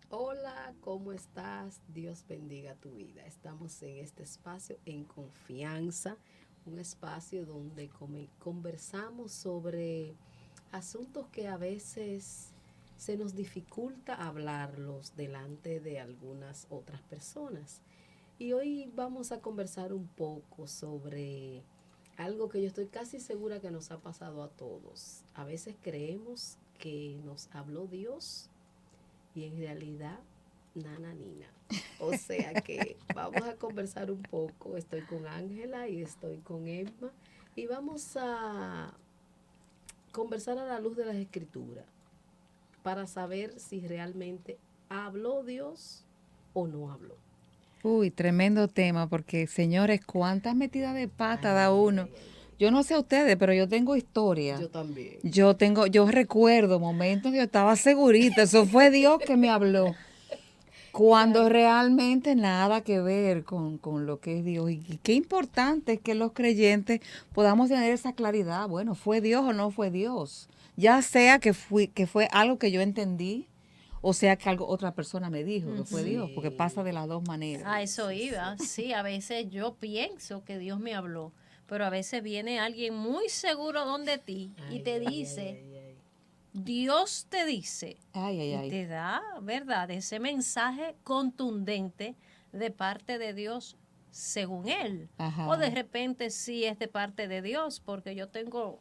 Hola, ¿cómo estás? Dios bendiga tu vida. Estamos en este espacio en confianza, un espacio donde conversamos sobre asuntos que a veces se nos dificulta hablarlos delante de algunas otras personas. Y hoy vamos a conversar un poco sobre algo que yo estoy casi segura que nos ha pasado a todos. A veces creemos que nos habló Dios y en realidad nana nina. O sea que vamos a conversar un poco. Estoy con Ángela y estoy con Emma y vamos a conversar a la luz de las escrituras para saber si realmente habló Dios o no habló. Uy, tremendo tema, porque señores, cuántas metidas de pata Ay, da ay, uno. ay, ay, ay. Yo no sé a ustedes, pero yo tengo historia. Yo también. Yo recuerdo momentos que yo estaba segurita, eso fue Dios que me habló. Cuando Claro. realmente nada que ver con lo que es Dios. Y qué importante es que los creyentes podamos tener esa claridad. Bueno, ¿fue Dios o no fue Dios? Ya sea que fue algo que yo entendí, o sea que algo otra persona me dijo que fue Dios, porque pasa Sí, de las dos maneras. A sí, eso sí, sí. iba, sí, a veces yo pienso que Dios me habló, pero a veces viene alguien muy seguro donde ti y Ay, te ay, ay, dice, ay, ay. Dios te dice, Ay, ay, y ay. te da, ¿verdad?, ese mensaje contundente de parte de Dios según él. O de Ajá. repente sí es de parte de Dios, porque yo tengo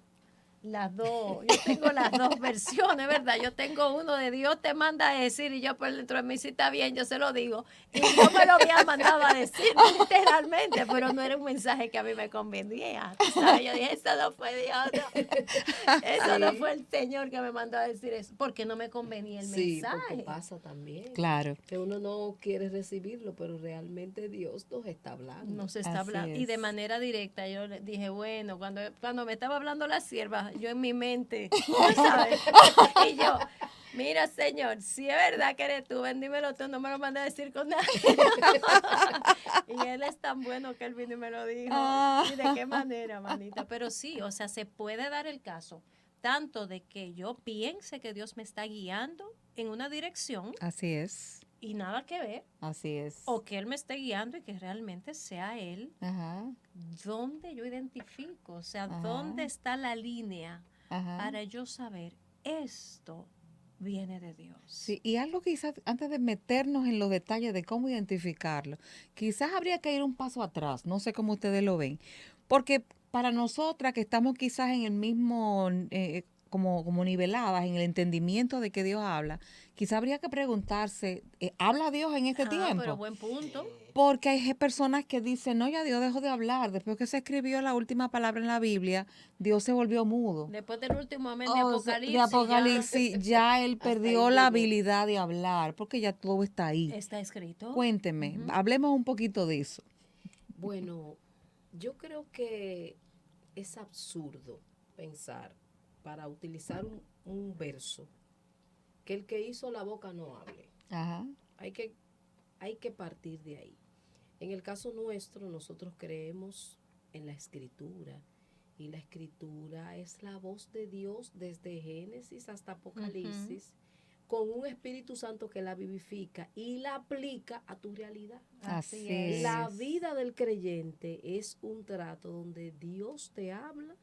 las dos versiones, ¿verdad? Yo tengo uno de Dios te manda a decir y yo por dentro de mí si está bien, yo se lo digo. Y Dios me lo había mandado a decir literalmente, pero no era un mensaje que a mí me convenía. ¿Tú sabes? Yo dije, eso no fue Dios, no. Eso no Sí, fue el Señor que me mandó a decir eso, porque no me convenía el sí, porque mensaje. pasa también Claro, que uno no quiere recibirlo, pero realmente Dios nos está hablando. No se está así hablando. Y de es. manera directa yo le dije, bueno, cuando me estaba hablando la sierva, yo en mi mente, tú sabes, y yo, mira, Señor, si es verdad que eres tú, bendímelo tú, no me lo mandes a decir con nadie. Y él es tan bueno que él vino y me lo dijo. ¿Y de qué manera, manita? Pero sí, o sea, se puede dar el caso, tanto de que yo piense que Dios me está guiando en una dirección Así es. y nada que ver, Así es. o que él me esté guiando y que realmente sea él. Ajá. ¿Dónde yo identifico? O sea, Ajá. ¿dónde está la línea Ajá. para yo saber esto viene de Dios? Sí, y algo quizás antes de meternos en los detalles de cómo identificarlo, quizás habría que ir un paso atrás, no sé cómo ustedes lo ven, porque para nosotras que estamos quizás en el mismo, como niveladas en el entendimiento de que Dios habla, quizás habría que preguntarse, ¿habla Dios en este Ah, pero tiempo? buen punto. Porque hay personas que dicen, no, ya Dios dejó de hablar, después que se escribió la última palabra en la Biblia, Dios se volvió mudo. Después del último amén de O sea, de Apocalipsis ya Apocalipsis, ya él Hasta ahí perdió la llegó. habilidad de hablar, porque ya todo está ahí. está escrito. Cuénteme, Ujú. hablemos un poquito de eso. Bueno, yo creo que es absurdo pensar, para utilizar un verso, que el que hizo la boca no hable. Ajá, Hay que, hay que partir de ahí. En el caso nuestro, nosotros creemos en la escritura. Y la escritura es la voz de Dios desde Génesis hasta Ujú. Apocalipsis, con un Espíritu Santo que la vivifica y la aplica a tu realidad. Así así es. La es. vida del creyente es un trato donde Dios te habla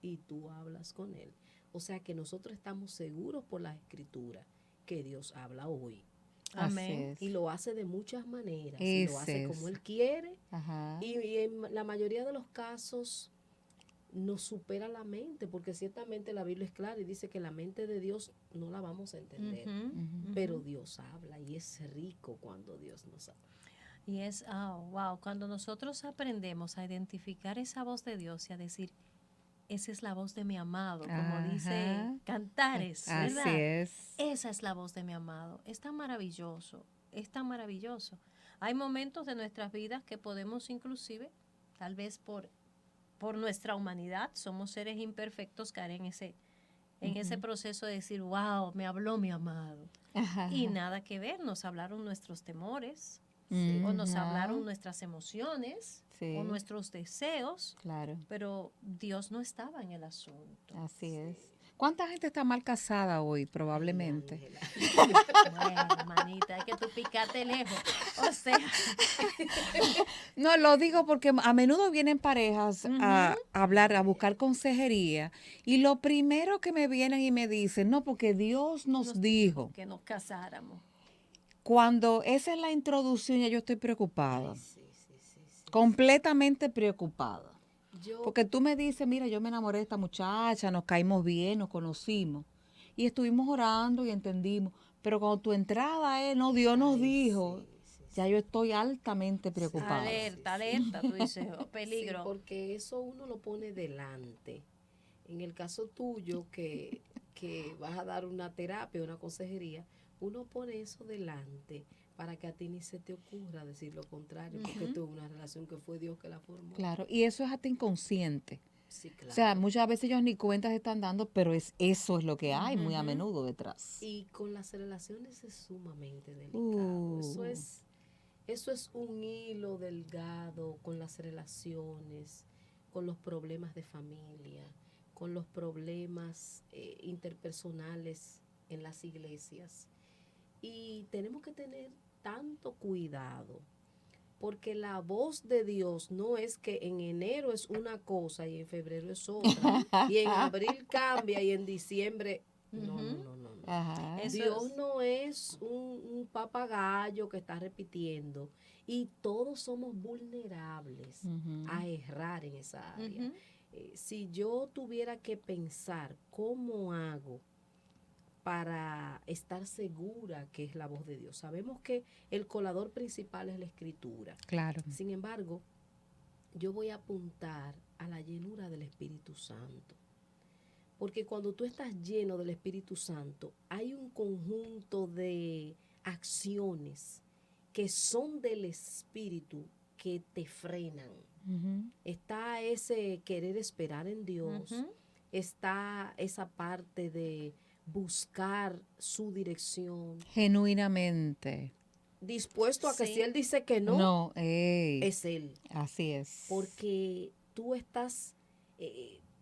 y tú hablas con Él. O sea que nosotros estamos seguros por la escritura que Dios habla hoy. Así Amén. es. Y lo hace de muchas maneras y lo hace Ese como es. Él quiere. Ajá, Y en la mayoría de los casos nos supera la mente, porque ciertamente la Biblia es clara y dice que la mente de Dios no la vamos a entender, pero Dios habla y es rico cuando Dios nos habla. Y es, wow, cuando nosotros aprendemos a identificar esa voz de Dios y a decir, esa es la voz de mi amado, como dice Cantares, ¿verdad? Así es. Esa es la voz de mi amado. Es tan maravilloso, es tan maravilloso. Hay momentos de nuestras vidas que podemos inclusive, tal vez por nuestra humanidad, somos seres imperfectos, caer en ese proceso de decir, wow, me habló mi amado. Y nada que ver, nos hablaron nuestros temores, o nos hablaron nuestras emociones, o nuestros deseos, Claro. pero Dios no estaba en el asunto. Así es. ¿Cuánta gente está mal casada hoy, probablemente? Bueno, manita, es que tú picaste lejos. O sea, No, lo digo porque a menudo vienen parejas a hablar, a buscar consejería, y lo primero que me vienen y me dicen, no, porque Dios nos dijo. que nos casáramos. Cuando esa es la introducción, ya yo estoy preocupada. Ay, sí. Completamente preocupada. Yo, Porque tú me dices, mira, yo me enamoré de esta muchacha, nos caímos bien, nos conocimos. Y estuvimos orando y entendimos. Pero cuando tu entrada es, no, Dios nos dijo, ya yo estoy altamente preocupada. Alerta, tú dices, oh, peligro. Sí, porque eso uno lo pone delante. En el caso tuyo, que vas a dar una terapia, una consejería, uno pone eso delante para que a ti ni se te ocurra decir lo contrario, porque tuvo una relación que fue Dios que la formó. Claro, y eso es hasta inconsciente. Sí, claro. O sea, muchas veces ellos ni cuenta se están dando, pero eso es lo que hay muy a menudo detrás. Y con las relaciones es sumamente delicado. Eso es un hilo delgado con las relaciones, con los problemas de familia, con los problemas interpersonales en las iglesias. Y tenemos que tener tanto cuidado, porque la voz de Dios no es que en enero es una cosa y en febrero es otra, y en abril cambia y en diciembre... No. Ajá. Dios no es un papagayo que está repitiendo, y todos somos vulnerables a errar en esa área. Si yo tuviera que pensar cómo hago para estar segura que es la voz de Dios, sabemos que el colador principal es la escritura. Claro. Sin embargo, yo voy a apuntar a la llenura del Espíritu Santo. Porque cuando tú estás lleno del Espíritu Santo, hay un conjunto de acciones que son del Espíritu que te frenan. Está ese querer esperar en Dios, está esa parte de buscar su dirección. Genuinamente. Dispuesto a que si Él dice que no, es Él. Así es. Porque tú estás...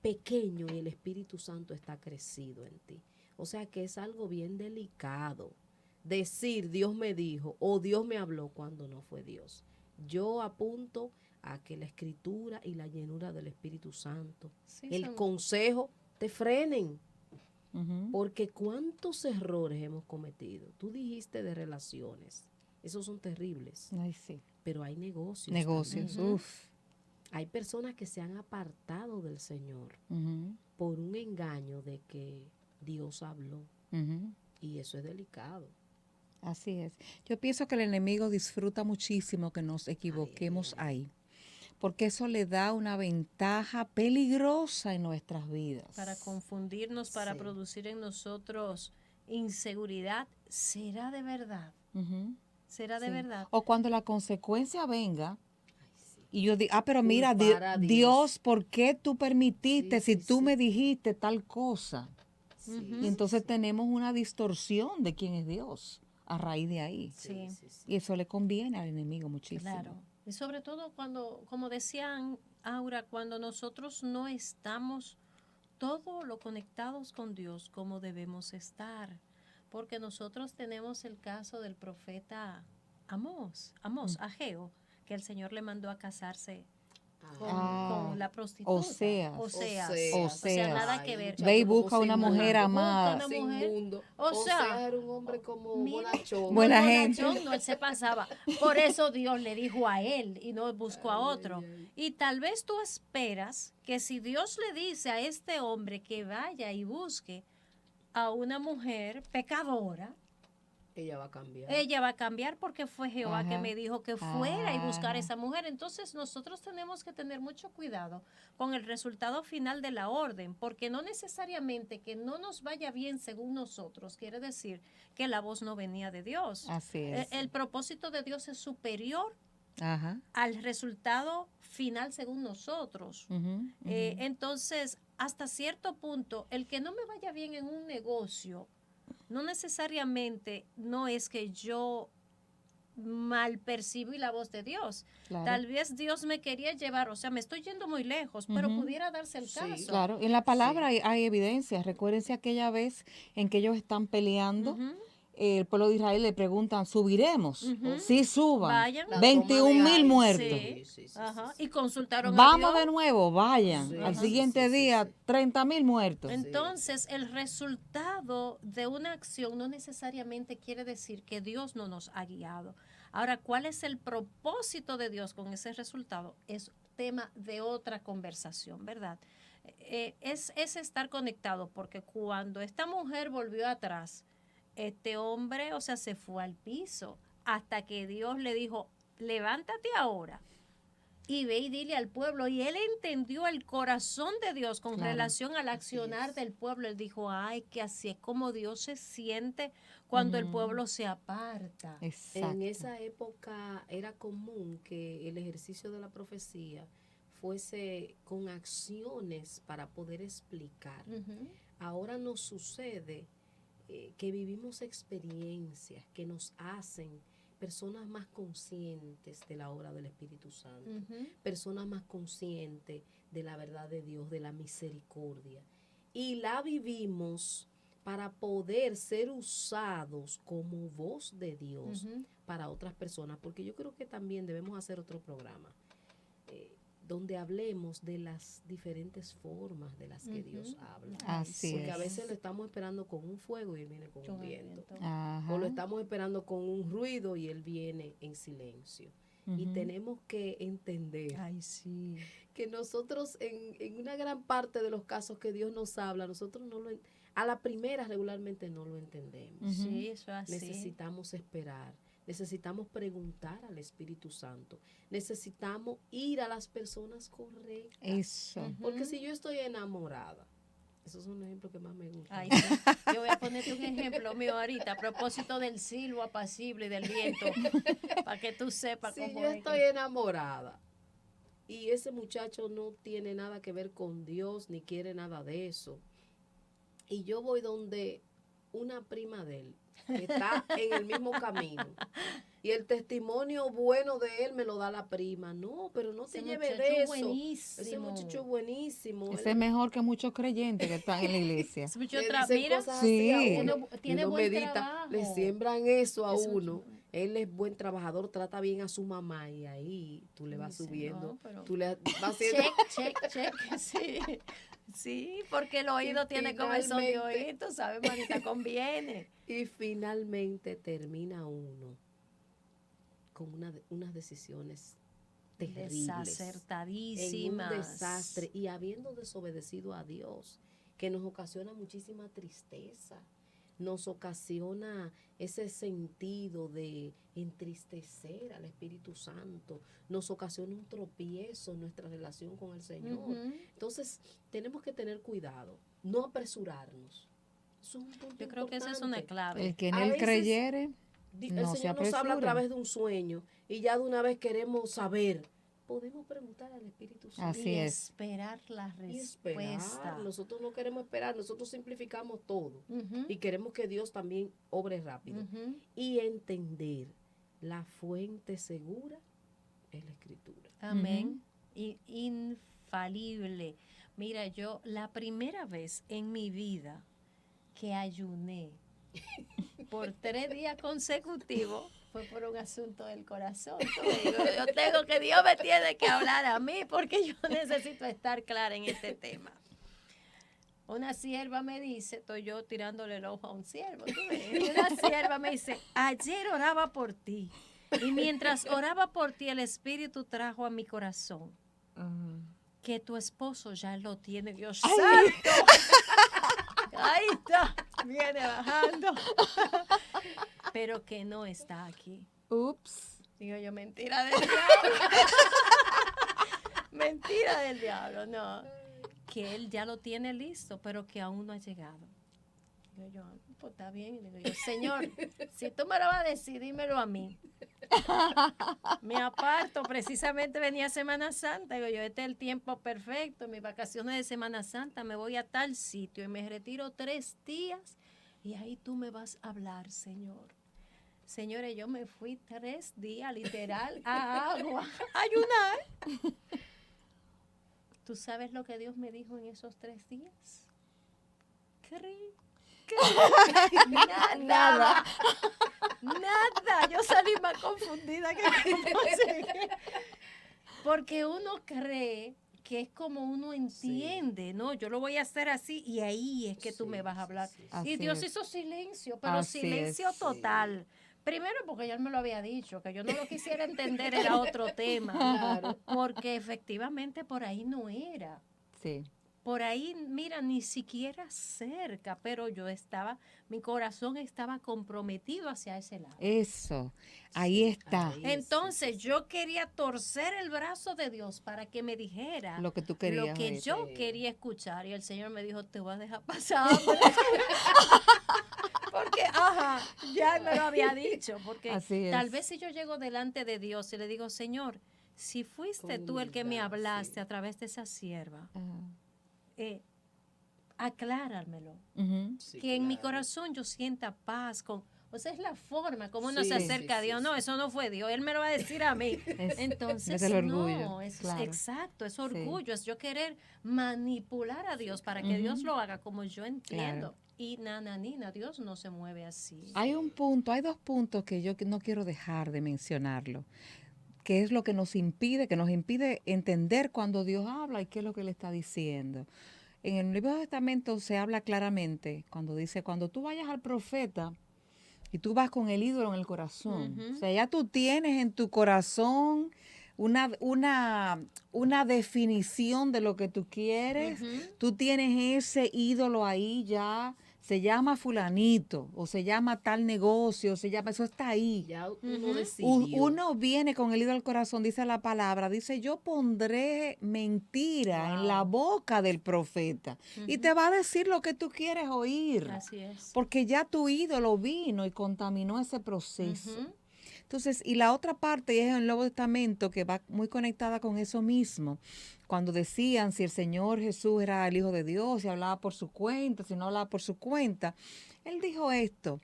pequeño y el Espíritu Santo está crecido en ti. O sea que es algo bien delicado decir Dios me dijo o Dios me habló cuando no fue Dios. Yo apunto a que la escritura y la llenura del Espíritu Santo, el consejo, te frenen. Porque cuántos errores hemos cometido. Tú dijiste de relaciones. Esos son terribles. Ay, sí. Pero hay negocios. Negocios, Hay personas que se han apartado del Señor por un engaño de que Dios habló. Y eso es delicado. Así es. Yo pienso que el enemigo disfruta muchísimo que nos equivoquemos ahí, porque eso le da una ventaja peligrosa en nuestras vidas. Para confundirnos, para producir en nosotros inseguridad. ¿Será de verdad? ¿Será de verdad? O cuando la consecuencia venga, y yo digo, pero mira, Dios, ¿por qué tú permitiste si tú me dijiste tal cosa? Y entonces tenemos una distorsión de quién es Dios a raíz de ahí. Y eso le conviene al enemigo muchísimo. Claro. Y sobre todo cuando, como decían Aura, cuando nosotros no estamos todo lo conectados con Dios como debemos estar. Porque nosotros tenemos el caso del profeta Ageo, que el Señor le mandó a casarse con la prostituta. Oseas. O sea, nada que ver. Ve y busca una como mujer sin amada. Busca una mujer. mundo. O sea, Era un hombre como mira, bonachón. Buena no, gente. bonachón, no, él se pasaba. Por eso Dios le dijo a él y no buscó a otro. Y tal vez tú esperas que si Dios le dice a este hombre que vaya y busque a una mujer pecadora, Ella va a cambiar. ella va a cambiar porque fue Jehová que Ajá. me dijo que fuera y buscar a Ajá. esa mujer. Entonces nosotros tenemos que tener mucho cuidado con el resultado final de la orden, porque no necesariamente que no nos vaya bien según nosotros quiere decir que la voz no venía de Dios. Así es. El propósito de Dios es superior Ajá. al resultado final según nosotros. Ujú, Entonces, hasta cierto punto, el que no me vaya bien en un negocio, no necesariamente no es que yo mal percibí la voz de Dios. Claro. Tal vez Dios me quería llevar, o sea, me estoy yendo muy lejos, pero Ujú. pudiera darse el Sí. caso. Claro, en la palabra Sí. hay evidencia. Recuérdense aquella vez en que ellos están peleando. Ujú. El pueblo de Israel le preguntan, ¿subiremos? Ujú. Sí, suban. Vayan. La 21,000 toma de muertos. Ai. Sí. Sí. Ajá. Y consultaron a Vamos Dios. de nuevo, vayan. Sí, Al Ajá. siguiente día, 30,000 muertos. Entonces, el resultado de una acción no necesariamente quiere decir que Dios no nos ha guiado. Ahora, ¿cuál es el propósito de Dios con ese resultado? Es tema de otra conversación, ¿verdad? Es estar conectado, porque cuando esta mujer volvió atrás, este hombre, o sea, se fue al piso hasta que Dios le dijo, levántate ahora y ve y dile al pueblo. Y él entendió el corazón de Dios con Claro, relación al accionar del pueblo. Él dijo, ay, que así es como Dios se siente cuando el pueblo se aparta. Exacto. En esa época era común que el ejercicio de la profecía fuese con acciones para poder explicar. Ujú. Ahora nos sucede que vivimos experiencias que nos hacen personas más conscientes de la obra del Espíritu Santo, Ujú. personas más conscientes de la verdad de Dios, de la misericordia. Y la vivimos para poder ser usados como voz de Dios Ujú. para otras personas, porque yo creo que también debemos hacer otro programa donde hablemos de las diferentes formas de las que Dios habla. Así Porque a es. veces lo estamos esperando con un fuego y él viene con un viento. Ajá. O lo estamos esperando con un ruido y él viene en silencio. Y Ujú. tenemos que entender Ay, sí. que nosotros en una gran parte de los casos que Dios nos habla, nosotros no lo a la primera regularmente no lo entendemos. Ujú. Sí, eso es así. Necesitamos esperar, necesitamos preguntar al Espíritu Santo, necesitamos ir a las personas correctas. Eso. Porque si yo estoy enamorada, esos son los ejemplos que más me gustan. Ay, sí. Yo voy a ponerte un ejemplo mío ahorita a propósito del silbo apacible y del viento, para que tú sepas Si cómo yo es estoy que- enamorada y ese muchacho no tiene nada que ver con Dios ni quiere nada de eso, y yo voy donde una prima de él que está en el mismo camino y el testimonio bueno de él me lo da la prima, no, pero no te Ese lleves muchacho de eso. buenísimo. Ese muchacho es buenísimo. Ese es mejor que muchos creyentes que están en la iglesia. Ese muchacho Le dicen mira, cosas Sí. así a uno, tiene y uno buen medita, trabajo. le siembran eso a Ese uno. muchacho- Él es buen trabajador, trata bien a su mamá y ahí tú le vas Dice, subiendo, no, pero- tú le vas haciendo. check, sí. Sí, porque el oído Y tiene comezón de finalmente- oído, ¿sabes, manita? Conviene. Y finalmente termina uno con unas decisiones terribles. En un Desacertadísimas. desastre y habiendo desobedecido a Dios, que nos ocasiona muchísima tristeza, nos ocasiona ese sentido de entristecer al Espíritu Santo, nos ocasiona un tropiezo en nuestra relación con el Señor. Ujú. Entonces, tenemos que tener cuidado, no apresurarnos. Eso es un punto Yo creo que esa es una importante. clave. El que en A él veces- creyere, El no se Señor nos habla a apresure. través de un sueño y ya de una vez queremos saber. Podemos preguntar al Espíritu Santo. Así y es. esperar la Y esperar. respuesta. Nosotros no queremos esperar, nosotros simplificamos todo Ujú, y queremos que Dios también obre rápido. ujú. Y entender la fuente segura es la Escritura. Amén. Y infalible. Mira, yo la primera vez en mi vida que ayuné por 3 días consecutivos fue por un asunto del corazón. Yo tengo que Dios me tiene que hablar a mí porque yo necesito estar clara en este tema. Una sierva me dice, estoy yo tirándole el ojo a un siervo, ¿tú ves? Y una sierva me dice, ayer oraba por ti y mientras oraba por ti el Espíritu trajo a mi corazón que tu esposo ya lo tiene, Dios santo. Ahí está, viene bajando. Pero que no está aquí. Ups. Digo yo, mentira del diablo. Mentira del diablo, no. Que él ya lo tiene listo, pero que aún no ha llegado. Digo yo, pues está bien. Digo yo, Señor, si tú me lo vas a decir, dímelo a mí. Me aparto, precisamente venía Semana Santa. Digo yo, este es el tiempo perfecto. Mis vacaciones de Semana Santa, me voy a tal sitio y me retiro 3 días. Y ahí tú me vas a hablar, Señor. Señores, yo me fui 3 días, literal, a agua, a ayunar. ¿Tú sabes lo que Dios me dijo en esos 3 días? Nada. Nada. Yo salí más confundida que porque uno cree que es como uno entiende, ¿no? Yo lo voy a hacer así y ahí es que tú me vas a hablar. Y Dios hizo silencio, pero silencio total. Primero porque ya él me lo había dicho, que yo no lo quisiera entender era otro tema. Claro. Porque efectivamente por ahí no era. Sí. Por ahí, mira, ni siquiera cerca, pero mi corazón estaba comprometido hacia ese lado. Eso, ahí está. Entonces yo quería torcer el brazo de Dios para que me dijera lo que tú querías lo que oír. yo quería escuchar. Y el Señor me dijo, te voy a dejar pasar. Porque, ya me lo había dicho. Porque tal vez si yo llego delante de Dios y le digo, Señor, si fuiste tú el que me hablaste a través de esa sierva, acláramelo. Que en mi corazón yo sienta paz. O sea, es la forma como uno se acerca a Dios. No, eso no fue Dios. Él me lo va a decir a mí. Entonces, no, es exacto, es orgullo. Es yo querer manipular a Dios para que Dios lo haga como yo entiendo. Claro. Y nananina, Dios no se mueve así. Hay 2 puntos que yo no quiero dejar de mencionarlo, que es lo que nos impide entender cuando Dios habla y qué es lo que le está diciendo. En el Nuevo Testamento se habla claramente cuando dice, cuando tú vayas al profeta y tú vas con el ídolo en el corazón, o sea, ya tú tienes en tu corazón una definición de lo que tú quieres, tú tienes ese ídolo ahí ya, se llama fulanito, o se llama tal negocio, eso está ahí. Ya uno decidió. Uno viene con el ídolo al corazón, dice la palabra, dice, yo pondré mentira en la boca del profeta y te va a decir lo que tú quieres oír. Así es. Porque ya tu ídolo vino y contaminó ese proceso. Entonces, y la otra parte es en el Nuevo Testamento que va muy conectada con eso mismo. Cuando decían si el Señor Jesús era el Hijo de Dios, si hablaba por su cuenta, si no hablaba por su cuenta, Él dijo esto,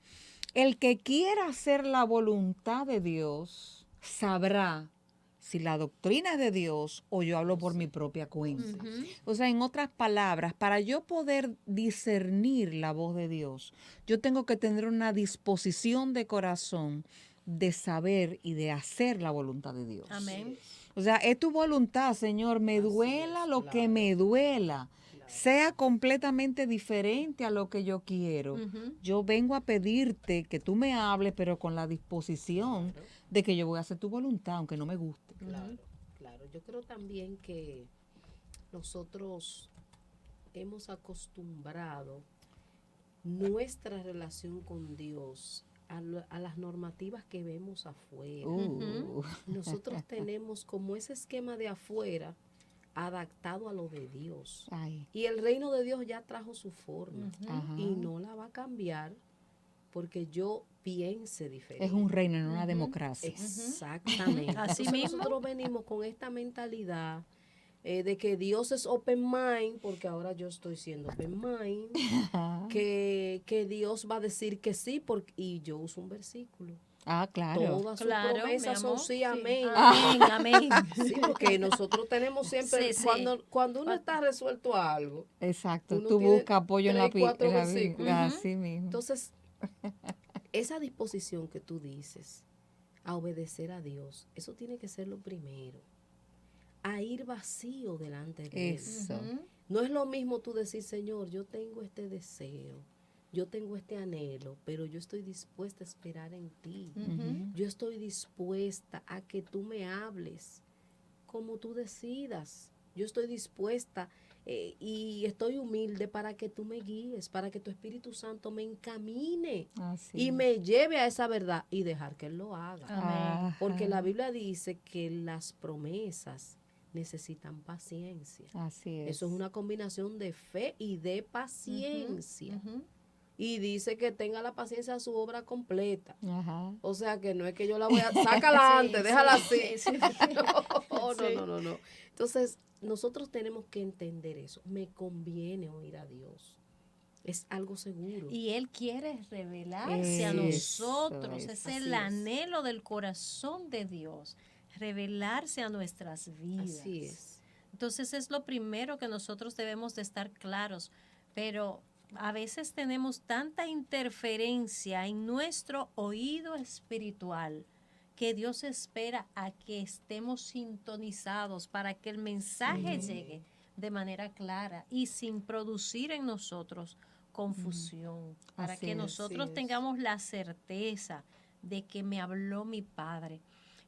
el que quiera hacer la voluntad de Dios sabrá si la doctrina es de Dios o yo hablo por mi propia cuenta. O sea, en otras palabras, para yo poder discernir la voz de Dios, yo tengo que tener una disposición de corazón de saber y de hacer la voluntad de Dios. Amén. O sea, es tu voluntad, Señor, me duela lo que me duela, sea completamente diferente a lo que yo quiero. Yo vengo a pedirte que tú me hables, pero con la disposición de que yo voy a hacer tu voluntad, aunque no me guste. Claro. Yo creo también que nosotros hemos acostumbrado nuestra relación con Dios a las normativas que vemos afuera. Nosotros tenemos como ese esquema de afuera adaptado a lo de Dios. Y el reino de Dios ya trajo su forma y no la va a cambiar porque yo piense diferente. Es un reino, no una democracia. Exactamente. Así Entonces mismo. nosotros venimos con esta mentalidad de que Dios es open mind, porque ahora yo estoy siendo open mind, que Dios va a decir que sí, y yo uso un versículo. Claro. Todas sus promesas son sí, amén. Amén. Sí, porque nosotros tenemos siempre, cuando uno está resuelto a algo. Exacto, tú buscas apoyo en la Biblia. Versículos. Así mismo. Entonces, esa disposición que tú dices a obedecer a Dios, eso tiene que ser lo primero. A ir vacío delante de Él. Eso. Ujú. No es lo mismo tú decir, Señor, yo tengo este deseo, yo tengo este anhelo, pero yo estoy dispuesta a esperar en ti. Ujú. Yo estoy dispuesta a que tú me hables como tú decidas. Yo estoy dispuesta y estoy humilde para que tú me guíes, para que tu Espíritu Santo me encamine Así y es. me lleve a esa verdad y dejar que Él lo haga. Amén. Porque Ajá. la Biblia dice que las promesas necesitan paciencia. Así es. Eso es una combinación de fe y de paciencia. Ujú. Y dice que tenga la paciencia a su obra completa. Ajá. O sea que no es que yo la voy a... Sácala antes, déjala así. Sí. No, Sí. no. Entonces, nosotros tenemos que entender eso. Me conviene oír a Dios. Es algo seguro. Y Él quiere revelarse a Eso nosotros. es. Es Así el es. anhelo del corazón de Dios, revelarse a nuestras vidas. Así es. Entonces es lo primero que nosotros debemos de estar claros, pero a veces tenemos tanta interferencia en nuestro oído espiritual que Dios espera a que estemos sintonizados para que el mensaje llegue de manera clara y sin producir en nosotros confusión, para Así que es. nosotros Así es. tengamos la certeza de que me habló mi Padre.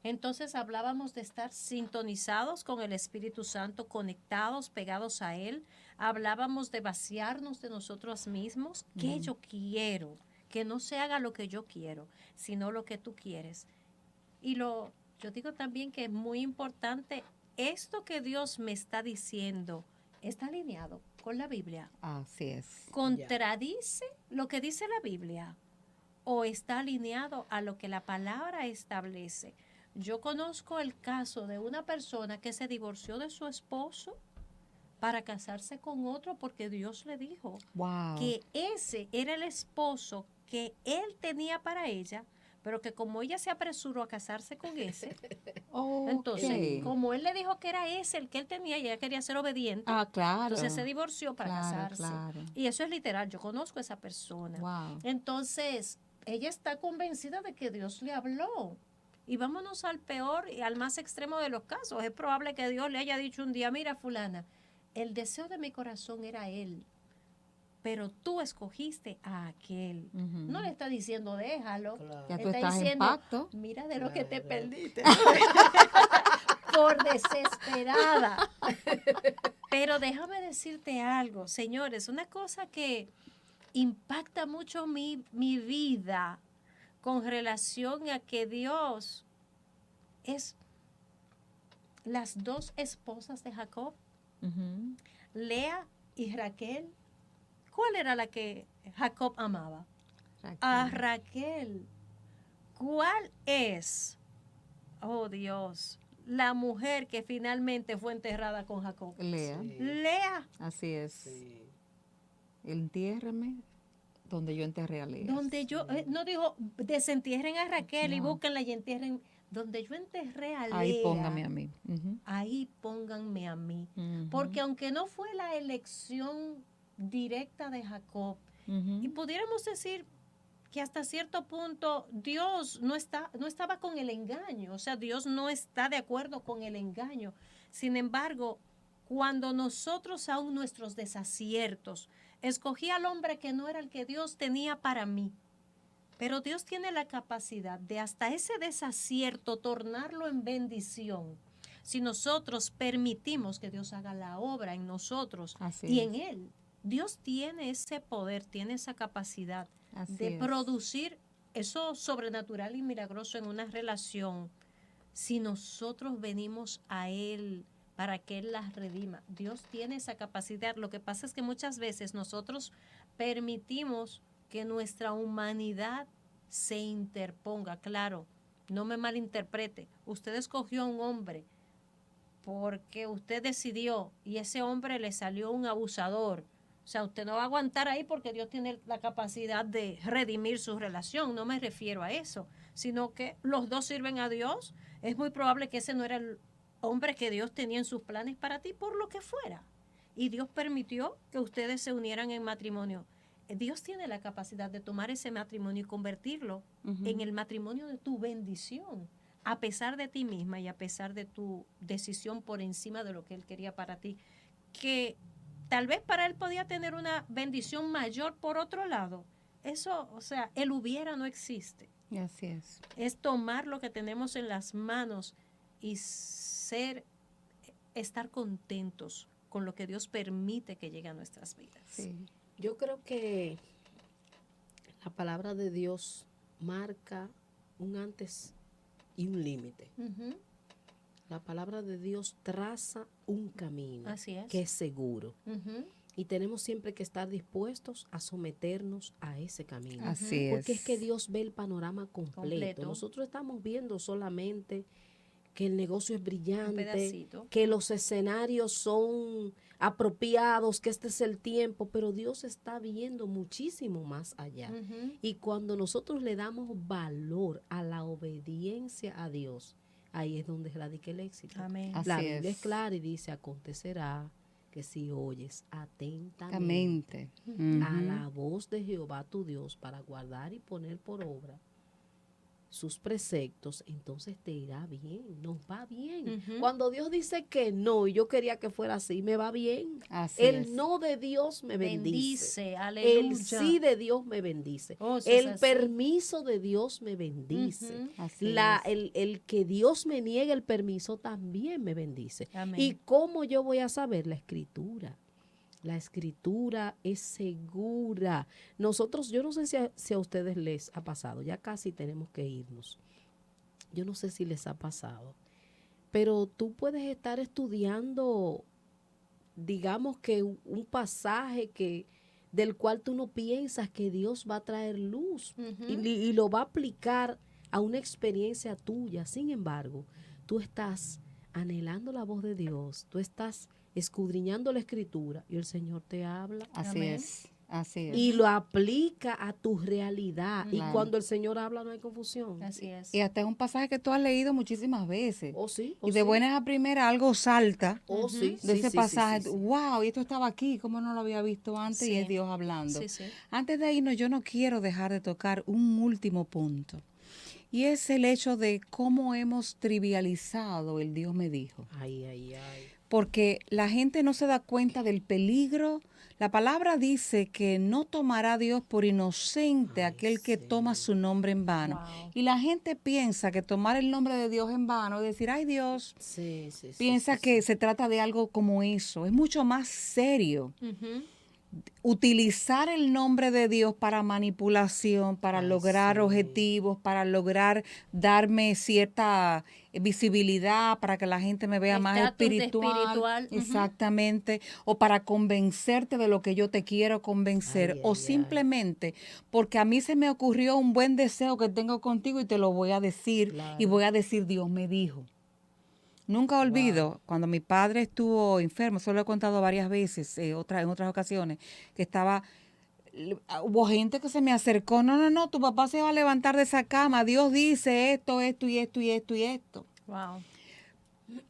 Entonces hablábamos de estar sintonizados con el Espíritu Santo, conectados, pegados a Él. Hablábamos de vaciarnos de nosotros mismos. ¿Qué yo quiero? Que no se haga lo que yo quiero, sino lo que tú quieres. Y yo digo también que es muy importante, esto que Dios me está diciendo, ¿está alineado con la Biblia? Así es. ¿Contradice lo que dice la Biblia? ¿O está alineado a lo que la palabra establece? Yo conozco el caso de una persona que se divorció de su esposo para casarse con otro porque Dios le dijo Wow. que ese era el esposo que él tenía para ella, pero que como ella se apresuró a casarse con ese, entonces, como él le dijo que era ese el que él tenía y ella quería ser obediente, claro. entonces se divorció para casarse. Claro. Y eso es literal, yo conozco a esa persona. Wow. Entonces, ella está convencida de que Dios le habló. Y vámonos al peor y al más extremo de los casos. Es probable que Dios le haya dicho un día, mira fulana, el deseo de mi corazón era él, pero tú escogiste a aquel. No le está diciendo déjalo. Claro. Ya tú Está estás en diciendo, pacto. mira de lo que te Claro. perdiste. Por desesperada. Pero déjame decirte algo, señores, una cosa que impacta mucho mi vida con relación a que Dios es las dos esposas de Jacob, Ujú. Lea y Raquel. ¿Cuál era la que Jacob amaba? Raquel. A Raquel. ¿Cuál es, oh Dios, la mujer que finalmente fue enterrada con Jacob? Lea. Sí. Lea. Así es. Sí. Entiérrame donde yo enterré a Lea. Donde yo, no dijo, desentierren a Raquel y No. búsquenla y entierren. Donde yo enterré a Lea. Ahí póngame a mí. Ujú. Ahí pónganme a mí. Ujú. Porque aunque no fue la elección directa de Jacob, Ujú. y pudiéramos decir que hasta cierto punto Dios no estaba con el engaño, o sea, Dios no está de acuerdo con el engaño. Sin embargo, cuando nosotros aún nuestros desaciertos, escogí al hombre que no era el que Dios tenía para mí, pero Dios tiene la capacidad de hasta ese desacierto tornarlo en bendición. Si nosotros permitimos que Dios haga la obra en nosotros Así y es. en Él, Dios tiene ese poder, tiene esa capacidad Así de es. producir eso sobrenatural y milagroso en una relación. Si nosotros venimos a Él para que Él las redima, Dios tiene esa capacidad. Lo que pasa es que muchas veces nosotros permitimos que nuestra humanidad se interponga. Claro, no me malinterprete. Usted escogió a un hombre porque usted decidió y ese hombre le salió un abusador. O sea, usted no va a aguantar ahí porque Dios tiene la capacidad de redimir su relación. No me refiero a eso, sino que los dos sirven a Dios. Es muy probable que ese no era el hombre que Dios tenía en sus planes para ti, por lo que fuera. Y Dios permitió que ustedes se unieran en matrimonio. Dios tiene la capacidad de tomar ese matrimonio y convertirlo Ujú. en el matrimonio de tu bendición, a pesar de ti misma y a pesar de tu decisión por encima de lo que Él quería para ti, que tal vez para Él podía tener una bendición mayor por otro lado. Eso, o sea, el hubiera no existe. Así es. Es tomar lo que tenemos en las manos y estar contentos con lo que Dios permite que llegue a nuestras vidas. Sí. Yo creo que la palabra de Dios marca un antes y un límite. Ujú. La palabra de Dios traza un camino Así es. que es seguro. Ujú. Y tenemos siempre que estar dispuestos a someternos a ese camino. Así Porque es. es que Dios ve el panorama completo. Completo. Nosotros estamos viendo solamente que el negocio es Un brillante, pedacito. que los escenarios son apropiados, que este es el tiempo, pero Dios está viendo muchísimo más allá. Ujú. Y cuando nosotros le damos valor a la obediencia a Dios, ahí es donde radica el éxito. Amén. Así La Biblia es es. clara y dice, acontecerá que si oyes atentamente Exactamente. a Ujú. la voz de Jehová tu Dios para guardar y poner por obra sus preceptos, entonces te irá bien, nos va bien. Ujú. Cuando Dios dice que no, y yo quería que fuera así, me va bien. Así El es. no de Dios me bendice. Bendice, El aleluya. sí de Dios me bendice. Oh, eso es El así. permiso de Dios me bendice. Ujú. Así La, es. el que Dios me niegue el permiso también me bendice. Amén. ¿Y cómo yo voy a saber? La escritura. La escritura es segura. Nosotros, yo no sé si a ustedes les ha pasado, ya casi tenemos que irnos. Yo no sé si les ha pasado, pero tú puedes estar estudiando, digamos que un pasaje del cual tú no piensas que Dios va a traer luz Ujú. y lo va a aplicar a una experiencia tuya. Sin embargo, tú estás anhelando la voz de Dios, tú estás escudriñando la escritura y el Señor te habla Así Amén. es. Así es. y lo aplica a tu realidad. Y Claro. cuando el Señor habla no hay confusión. Así es. Y hasta es un pasaje que tú has leído muchísimas veces. O sí, o Y de sí. buenas a primeras algo salta O sí, de sí, ese sí, pasaje. sí, sí, sí. Wow, y esto estaba aquí, ¿cómo no lo había visto antes? Y Sí. es Dios hablando. Sí, sí. Antes de irnos, yo no quiero dejar de tocar un último punto. Y es el hecho de cómo hemos trivializado el Dios me dijo. Ay, ay, ay. Porque la gente no se da cuenta del peligro. La palabra dice que no tomará a Dios por inocente Ay, aquel que sí. toma su nombre en vano. Wow. Y la gente piensa que tomar el nombre de Dios en vano es decir, ay Dios, Sí, sí, sí. piensa sí, que sí. se trata de algo como eso. Es mucho más serio. Ujú. Utilizar el nombre de Dios para manipulación, para Ay, lograr sí. objetivos, para lograr darme cierta visibilidad, para que la gente me vea más Estatus de espiritual, espiritual. Ujú. exactamente, o para convencerte de lo que yo te quiero convencer, Ay, o ay, ay. simplemente porque a mí se me ocurrió un buen deseo que tengo contigo y te lo voy a decir, y Claro. voy a decir, Dios me dijo. Nunca olvido cuando mi padre estuvo enfermo, eso lo he contado varias veces, en otras ocasiones, que hubo gente que se me acercó, no, tu papá se va a levantar de esa cama, Dios dice esto, esto y esto y esto y esto. Wow.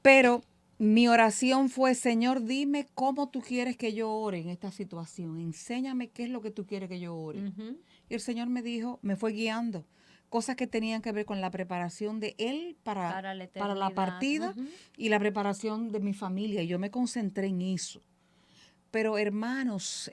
Pero mi oración fue, Señor, dime cómo tú quieres que yo ore en esta situación, enséñame qué es lo que tú quieres que yo ore. Ujú. Y el Señor me dijo, me fue guiando, cosas que tenían que ver con la preparación de Él Para la para la eternidad. partida Ujú. y la preparación de mi familia. Y yo me concentré en eso. Pero hermanos,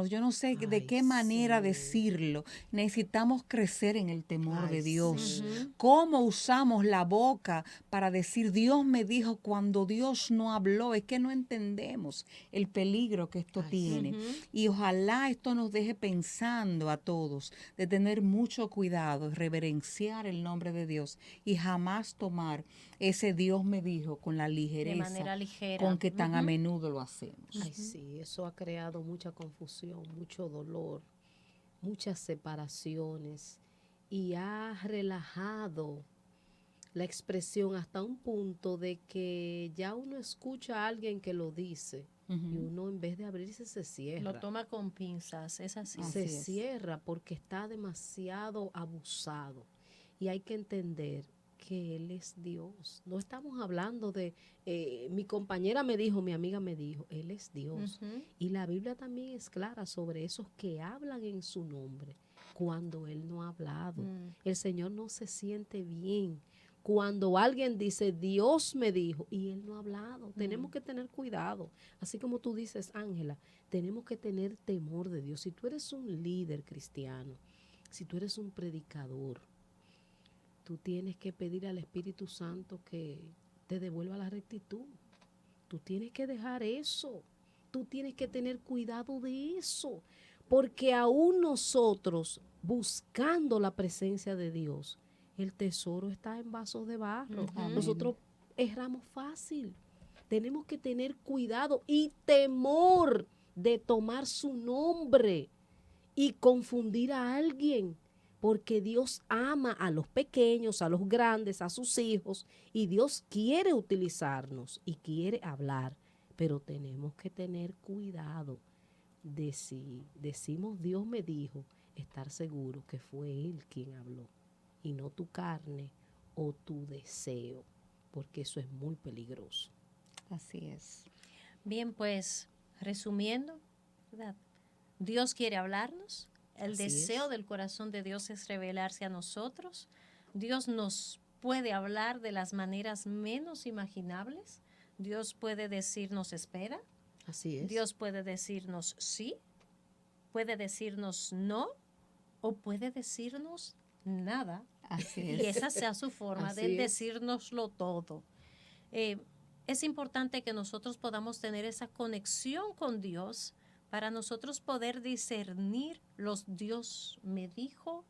yo no sé de Ay, qué manera sí. decirlo. Necesitamos crecer en el temor Ay, de Dios. sí. Ujú. ¿Cómo usamos la boca para decir Dios me dijo cuando Dios no habló? Es que no entendemos el peligro que esto Ay, tiene. Ujú. Y ojalá esto nos deje pensando a todos de tener mucho cuidado, reverenciar el nombre de Dios y jamás tomar ese Dios me dijo con la De ligereza manera ligera. con que tan a Ujú. menudo lo hacemos. Ay, sí, eso ha creado mucha confusión, mucho dolor, muchas separaciones y ha relajado la expresión hasta un punto de que ya uno escucha a alguien que lo dice y Ujú. uno en vez de abrirse se Lo cierra. toma con pinzas, es así. Así Se es. cierra porque está demasiado abusado. Y hay que entender que Él es Dios. No estamos hablando de, mi compañera me dijo, mi amiga me dijo, Él es Dios. Y la Biblia también es clara sobre esos que hablan en su nombre cuando Él no ha hablado. El Señor no se siente bien cuando alguien dice, Dios me dijo, y Él no ha hablado. Tenemos que tener cuidado. Así como tú dices, Ángela, tenemos que tener temor de Dios. Si tú eres un líder cristiano, si tú eres un predicador, tú tienes que pedir al Espíritu Santo que te devuelva la rectitud. Tú tienes que dejar eso. Tú tienes que tener cuidado de eso. Porque aún nosotros, buscando la presencia de Dios, el tesoro está en vasos de barro. Nosotros erramos fácil. Tenemos que tener cuidado y temor de tomar su nombre y confundir a alguien. Porque Dios ama a los pequeños, a los grandes, a sus hijos, y Dios quiere utilizarnos y quiere hablar, pero tenemos que tener cuidado de si decimos Dios me dijo, estar seguro que fue Él quien habló y no tu carne o tu deseo, porque eso es muy peligroso. Así es. Bien, pues, resumiendo, ¿verdad? Dios quiere hablarnos. El deseo del corazón de Dios es revelarse a nosotros. Dios nos puede hablar de las maneras menos imaginables. Dios puede decirnos espera. Así es. Dios puede decirnos sí, puede decirnos no o puede decirnos nada. Así Y esa sea su forma de decírnoslo todo. Es importante que nosotros podamos tener esa conexión con Dios para nosotros poder discernir los Dios me dijo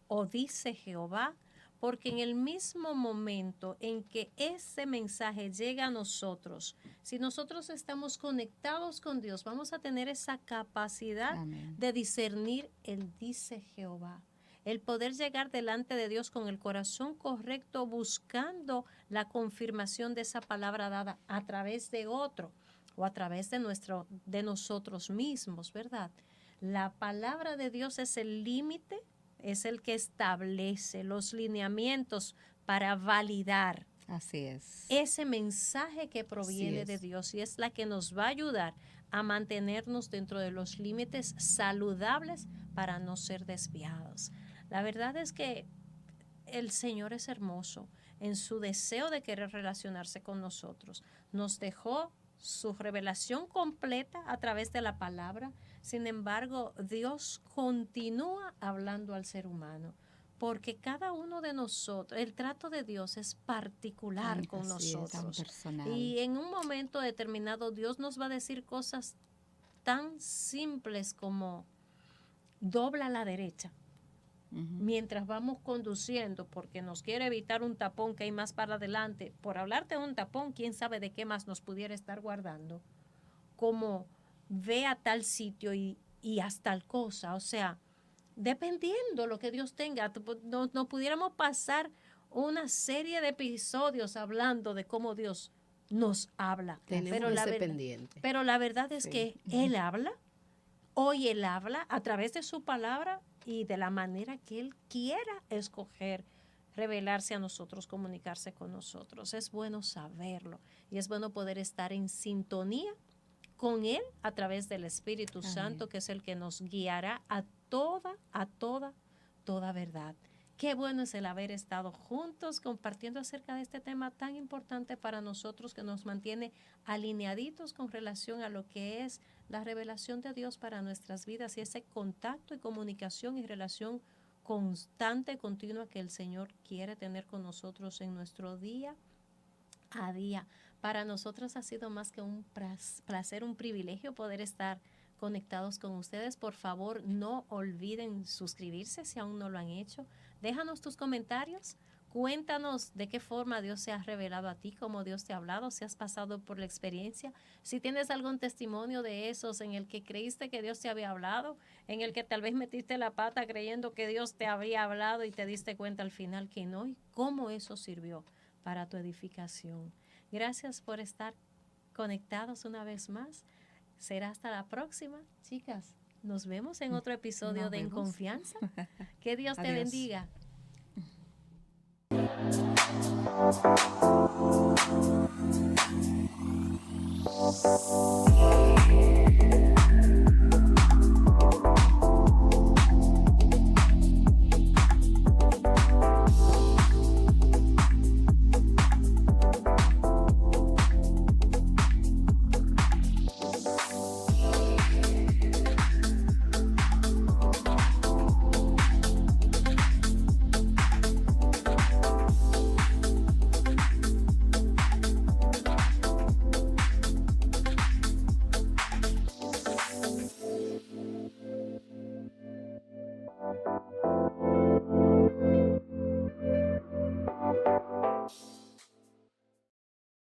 o dice Jehová, porque en el mismo momento en que ese mensaje llega a nosotros, si nosotros estamos conectados con Dios, vamos a tener esa capacidad de discernir el dice Jehová. El poder llegar delante de Dios con el corazón correcto, buscando la confirmación de esa palabra dada a través de otro o a través de nosotros mismos, ¿verdad? La palabra de Dios es el límite, es el que establece los lineamientos para validar ese mensaje que proviene de Dios, y es la que nos va a ayudar a mantenernos dentro de los límites saludables para no ser desviados. La verdad es que el Señor es hermoso en su deseo de querer relacionarse con nosotros. Nos dejó su revelación completa a través de la palabra. Sin embargo, Dios continúa hablando al ser humano, porque cada uno de nosotros, el trato de Dios es particular con nosotros. Y en un momento determinado Dios nos va a decir cosas tan simples como dobla a la derecha. Mientras vamos conduciendo, porque nos quiere evitar un tapón que hay más para adelante. Por hablarte de un tapón, quién sabe de qué más nos pudiera estar guardando. Como ve a tal sitio y haz tal cosa. O sea, dependiendo lo que Dios tenga, no pudiéramos pasar una serie de episodios hablando de cómo Dios nos habla. Tenemos ese pendiente. Pero la verdad es que Él habla. Hoy Él habla a través de su palabra y de la manera que Él quiera escoger revelarse a nosotros, comunicarse con nosotros. Es bueno saberlo y es bueno poder estar en sintonía con Él a través del Espíritu Santo, que es el que nos guiará a toda verdad. Qué bueno es el haber estado juntos compartiendo acerca de este tema tan importante para nosotros, que nos mantiene alineaditos con relación a lo que es la revelación de Dios para nuestras vidas y ese contacto y comunicación y relación constante, continua que el Señor quiere tener con nosotros en nuestro día a día. Para nosotros ha sido más que un placer, un privilegio poder estar conectados con ustedes. Por favor, no olviden suscribirse si aún no lo han hecho. Déjanos tus comentarios. Cuéntanos de qué forma Dios se ha revelado a ti, cómo Dios te ha hablado, si has pasado por la experiencia, si tienes algún testimonio de esos en el que creíste que Dios te había hablado, en el que tal vez metiste la pata creyendo que Dios te había hablado y te diste cuenta al final que no, y cómo eso sirvió para tu edificación. Gracias por estar conectados una vez más. Será hasta la próxima, chicas. Nos vemos en otro episodio de En Confianza. Que Dios te bendiga.